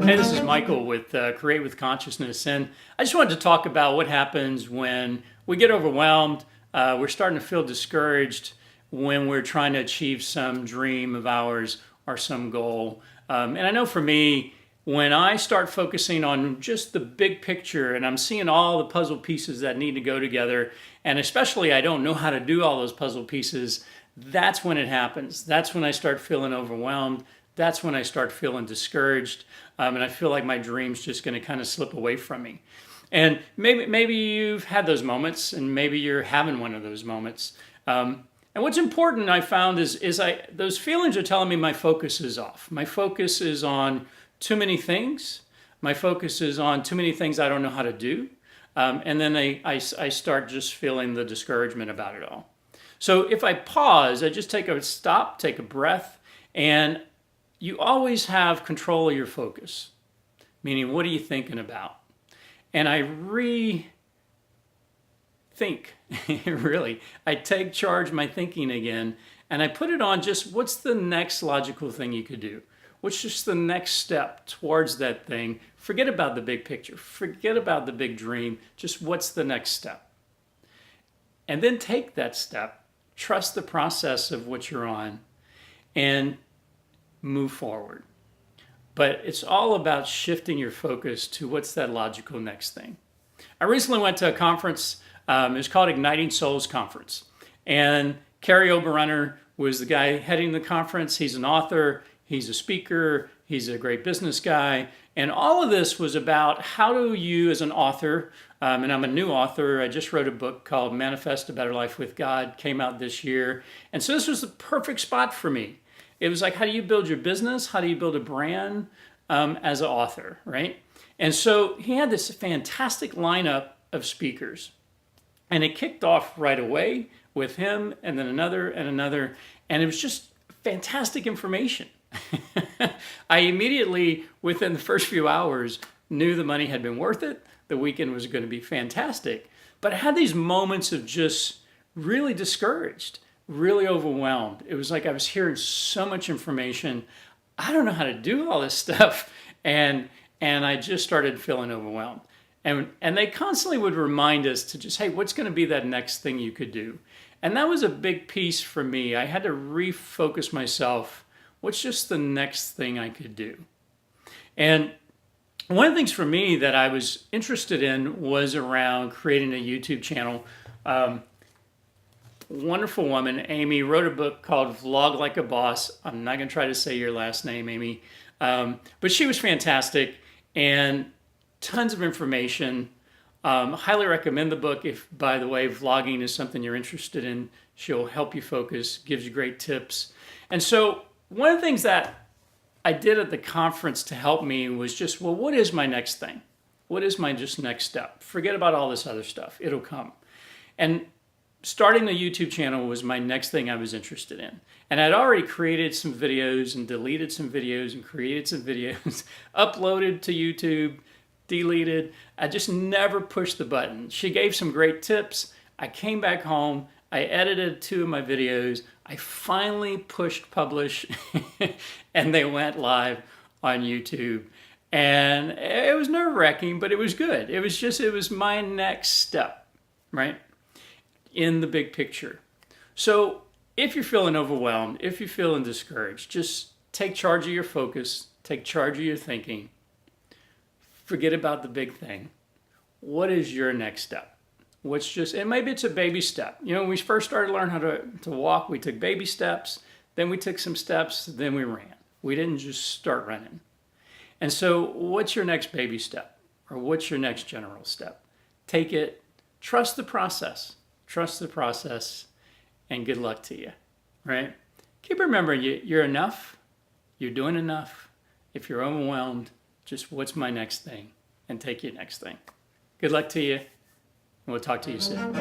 Hey, this is Michael with Create with Consciousness, and I just wanted to talk about what happens when we get overwhelmed. We're starting to feel discouraged when we're trying to achieve some dream of ours or some goal. And I know for me, when I start focusing on just the big picture and I'm seeing all the puzzle pieces that need to go together, and especially I don't know how to do all those puzzle pieces, that's when it happens. That's when I start feeling overwhelmed. That's when I start feeling discouraged, and I feel like my dream's just going to kind of slip away from me. And maybe you've had those moments, and maybe you're having one of those moments. And what's important I found is those feelings are telling me my focus is off. My focus is on too many things. My focus is on too many things I don't know how to do. And then I start just feeling the discouragement about it all. So if I pause, I just take a stop, take a breath, and you always have control of your focus. Meaning, what are you thinking about? And I rethink, really. I take charge of my thinking again, and I put it on just what's the next logical thing you could do? What's just the next step towards that thing? Forget about the big picture. Forget about the big dream. Just what's the next step? And then take that step. Trust the process of what you're on and move forward. But it's all about shifting your focus to what's that logical next thing. I recently went to a conference. It was called Igniting Souls Conference. And Kerry Oberrunner was the guy heading the conference. He's an author. He's a speaker. He's a great business guy. And all of this was about how do you, as an author, and I'm a new author. I just wrote a book called Manifest a Better Life with God, came out this year. And so this was the perfect spot for me. It was like, how do you build your business? How do you build a brand as an author, right? And so he had this fantastic lineup of speakers. And it kicked off right away with him and then another and another. And it was just fantastic information. I immediately, within the first few hours, knew the money had been worth it. The weekend was going to be fantastic. But I had these moments of just really discouraged, really overwhelmed. It was like I was hearing so much information. I don't know how to do all this stuff. And I just started feeling overwhelmed. And they constantly would remind us to just, hey, what's going to be that next thing you could do? And that was a big piece for me. I had to refocus myself. What's just the next thing I could do? And one of the things for me that I was interested in was around creating a YouTube channel. Wonderful woman, Amy, wrote a book called Vlog Like a Boss. I'm not going to try to say your last name, Amy. But she was fantastic and tons of information. Highly recommend the book if, by the way, vlogging is something you're interested in. She'll help you focus, gives you great tips. And so one of the things that I did at the conference to help me was just, well, what is my next thing? What is my just next step? Forget about all this other stuff. It'll come. And starting the YouTube channel was my next thing I was interested in. And I'd already created some videos and deleted some videos and created some videos, uploaded to YouTube, deleted. I just never pushed the button. She gave some great tips. I came back home. I edited 2 of my videos. I finally pushed publish and they went live on YouTube. And it was nerve-wracking, but it was good. It was my next step, right? In the big picture. So if you're feeling overwhelmed, if you're feeling discouraged, just take charge of your focus, take charge of your thinking. Forget about the big thing. What is your next step? And maybe it's a baby step. You know, when we first started learning how to walk, we took baby steps, then we took some steps, then we ran. We didn't just start running. And so what's your next baby step? Or what's your next general step? Take it, trust the process. Trust the process, and good luck to you, right? Keep remembering you're enough. You're doing enough. If you're overwhelmed, just what's my next thing? And take your next thing. Good luck to you, and we'll talk to you soon.